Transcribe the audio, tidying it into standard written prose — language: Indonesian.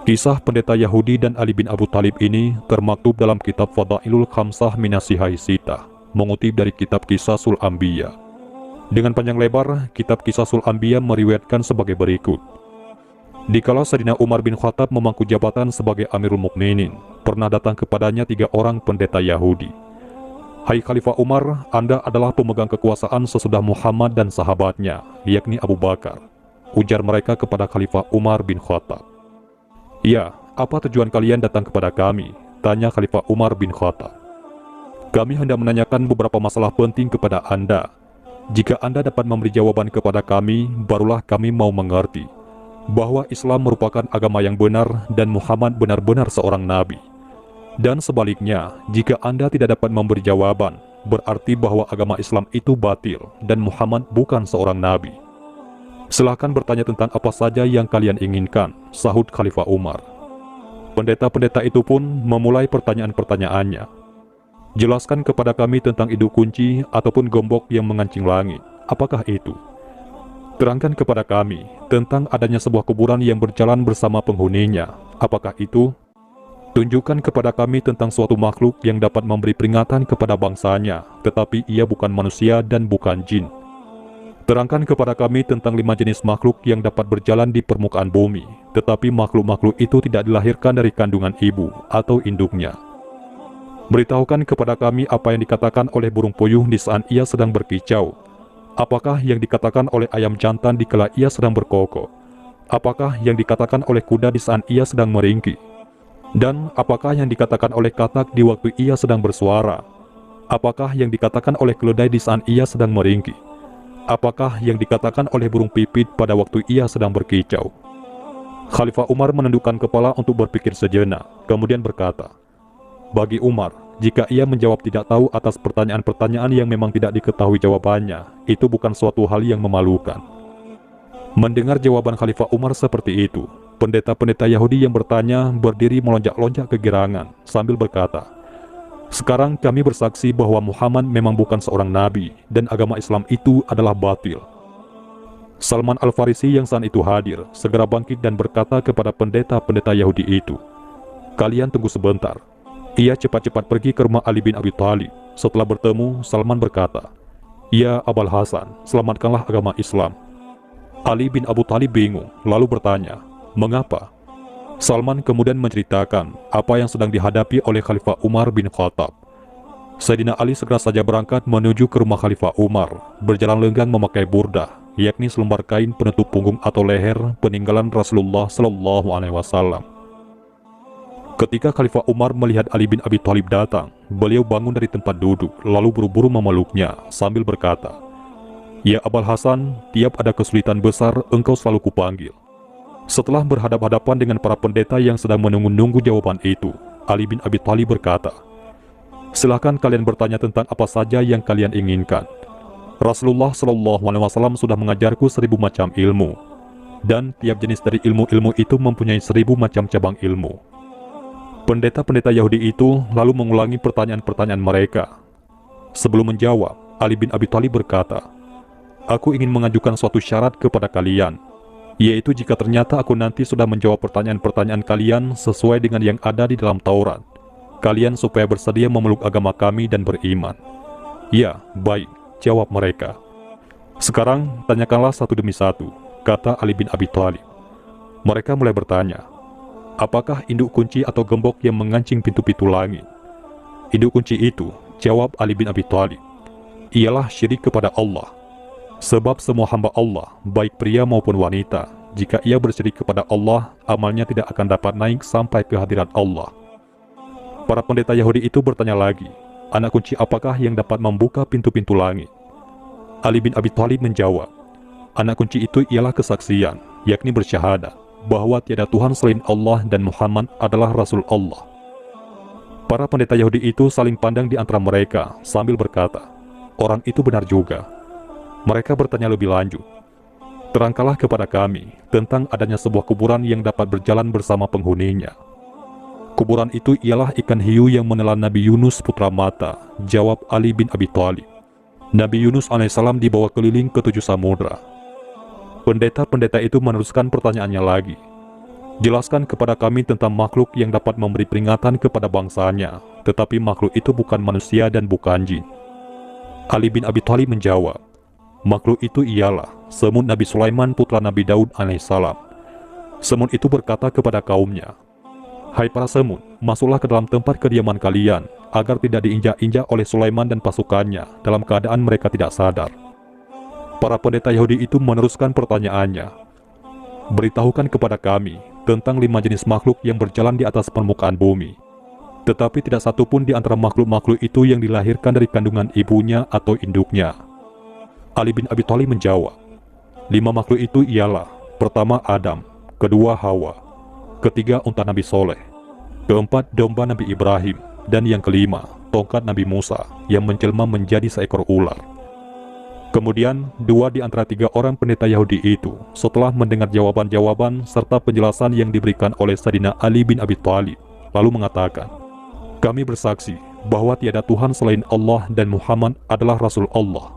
Kisah pendeta Yahudi dan Ali bin Abu Thalib ini termaktub dalam kitab Fadailul Khamsah Minasihai Sitah, mengutip dari kitab Qisasul Anbiya. Dengan panjang lebar, kitab Qisasul Anbiya meriwayatkan sebagai berikut. Dikala Sayyidina Umar bin Khattab memangku jabatan sebagai Amirul Mukminin, pernah datang kepadanya 3 orang pendeta Yahudi. "Hai Khalifah Umar, Anda adalah pemegang kekuasaan sesudah Muhammad dan sahabatnya, yakni Abu Bakar," ujar mereka kepada Khalifah Umar bin Khattab. "Ya, apa tujuan kalian datang kepada kami?" tanya Khalifah Umar bin Khattab. "Kami hendak menanyakan beberapa masalah penting kepada Anda. Jika Anda dapat memberi jawaban kepada kami, barulah kami mau mengerti bahwa Islam merupakan agama yang benar dan Muhammad benar-benar seorang nabi. Dan sebaliknya, jika Anda tidak dapat memberi jawaban, berarti bahwa agama Islam itu batil dan Muhammad bukan seorang nabi. Silahkan bertanya tentang apa saja yang kalian inginkan," sahut Khalifah Umar. Pendeta-pendeta itu pun memulai pertanyaan-pertanyaannya. "Jelaskan kepada kami tentang induk kunci ataupun gembok yang mengancing langit. Apakah itu? Terangkan kepada kami tentang adanya sebuah kuburan yang berjalan bersama penghuninya. Apakah itu? Tunjukkan kepada kami tentang suatu makhluk yang dapat memberi peringatan kepada bangsanya, tetapi ia bukan manusia dan bukan jin. Terangkan kepada kami tentang 5 jenis makhluk yang dapat berjalan di permukaan bumi, tetapi makhluk-makhluk itu tidak dilahirkan dari kandungan ibu atau induknya. Beritahukan kepada kami apa yang dikatakan oleh burung puyuh di saat ia sedang berkicau. Apakah yang dikatakan oleh ayam jantan dikala ia sedang berkokok? Apakah yang dikatakan oleh kuda di saat ia sedang meringkih? Dan apakah yang dikatakan oleh katak di waktu ia sedang bersuara? Apakah yang dikatakan oleh keledai di saat ia sedang meringkih? Apakah yang dikatakan oleh burung pipit pada waktu ia sedang berkicau?" Khalifah Umar menundukkan kepala untuk berpikir sejenak, kemudian berkata, "Bagi Umar, jika ia menjawab tidak tahu atas pertanyaan-pertanyaan yang memang tidak diketahui jawabannya, itu bukan suatu hal yang memalukan." Mendengar jawaban Khalifah Umar seperti itu, pendeta-pendeta Yahudi yang bertanya berdiri melonjak-lonjak kegirangan sambil berkata, "Sekarang kami bersaksi bahwa Muhammad memang bukan seorang nabi dan agama Islam itu adalah batil." Salman Al-Farisi yang saat itu hadir segera bangkit dan berkata kepada pendeta-pendeta Yahudi itu, "Kalian tunggu sebentar." Ia cepat-cepat pergi ke rumah Ali bin Abi Thalib. Setelah bertemu, Salman berkata, "Ya Abul Hasan, selamatkanlah agama Islam." Ali bin Abu Thalib bingung, lalu bertanya, "Mengapa?" Salman kemudian menceritakan apa yang sedang dihadapi oleh Khalifah Umar bin Khattab. Sayyidina Ali segera saja berangkat menuju ke rumah Khalifah Umar, berjalan lenggang memakai burdah, yakni selembar kain penutup punggung atau leher peninggalan Rasulullah Shallallahu Alaihi Wasallam. Ketika Khalifah Umar melihat Ali bin Abi Thalib datang, beliau bangun dari tempat duduk, lalu buru-buru memeluknya sambil berkata, "Ya Abul Hasan, tiap ada kesulitan besar engkau selalu kupanggil." Setelah berhadap-hadapan dengan para pendeta yang sedang menunggu-nunggu jawaban itu, Ali bin Abi Thalib berkata, "Silahkan kalian bertanya tentang apa saja yang kalian inginkan. Rasulullah Shallallahu Alaihi Wasallam sudah mengajarku 1000 macam ilmu, dan tiap jenis dari ilmu-ilmu itu mempunyai 1000 macam cabang ilmu." Pendeta-pendeta Yahudi itu lalu mengulangi pertanyaan-pertanyaan mereka. Sebelum menjawab, Ali bin Abi Thalib berkata, "Aku ingin mengajukan suatu syarat kepada kalian, yaitu jika ternyata aku nanti sudah menjawab pertanyaan-pertanyaan kalian sesuai dengan yang ada di dalam Taurat, kalian supaya bersedia memeluk agama kami dan beriman." "Ya, baik," jawab mereka. "Sekarang tanyakanlah satu demi satu," kata Ali bin Abi Thalib. Mereka mulai bertanya, "Apakah induk kunci atau gembok yang mengancing pintu-pintu langit?" "Induk kunci itu," jawab Ali bin Abi Thalib, "ialah syirik kepada Allah. Sebab semua hamba Allah, baik pria maupun wanita, jika ia bersyirik kepada Allah, amalnya tidak akan dapat naik sampai ke hadirat Allah." Para pendeta Yahudi itu bertanya lagi, "Anak kunci apakah yang dapat membuka pintu-pintu langit?" Ali bin Abi Thalib menjawab, "Anak kunci itu ialah kesaksian, yakni bersyahadat bahwa tiada Tuhan selain Allah dan Muhammad adalah Rasul Allah." Para pendeta Yahudi itu saling pandang di antara mereka sambil berkata, "Orang itu benar juga." Mereka bertanya lebih lanjut, "Terangkanlah kepada kami tentang adanya sebuah kuburan yang dapat berjalan bersama penghuninya." "Kuburan itu ialah ikan hiu yang menelan Nabi Yunus putra Mata," jawab Ali bin Abi Thalib. "Nabi Yunus alaihissalam dibawa keliling ke 7 samudra." Pendeta-pendeta itu meneruskan pertanyaannya lagi, Jelaskan kepada kami tentang makhluk yang dapat memberi peringatan kepada bangsanya, tetapi makhluk itu bukan manusia dan bukan jin. Ali bin Abi Thalib menjawab, makhluk itu ialah semut Nabi Sulaiman putra Nabi Daud alaihissalam. Semut itu berkata kepada kaumnya, hai para semut, masuklah ke dalam tempat kediaman kalian, agar tidak diinjak-injak oleh Sulaiman dan pasukannya dalam keadaan mereka tidak sadar. Para pendeta Yahudi itu meneruskan pertanyaannya, beritahukan kepada kami tentang 5 jenis makhluk yang berjalan di atas permukaan bumi. Tetapi tidak satu pun di antara makhluk-makhluk itu yang dilahirkan dari kandungan ibunya atau induknya. Ali bin Abi Thalib menjawab, 5 makhluk itu ialah, pertama Adam, kedua Hawa, ketiga unta Nabi Soleh, keempat domba Nabi Ibrahim, dan yang kelima tongkat Nabi Musa yang menjelma menjadi seekor ular. Kemudian 2 di antara 3 orang pendeta Yahudi itu setelah mendengar jawaban-jawaban serta penjelasan yang diberikan oleh Sayyidina Ali bin Abi Thalib, lalu mengatakan, kami bersaksi bahwa tiada Tuhan selain Allah dan Muhammad adalah Rasul Allah.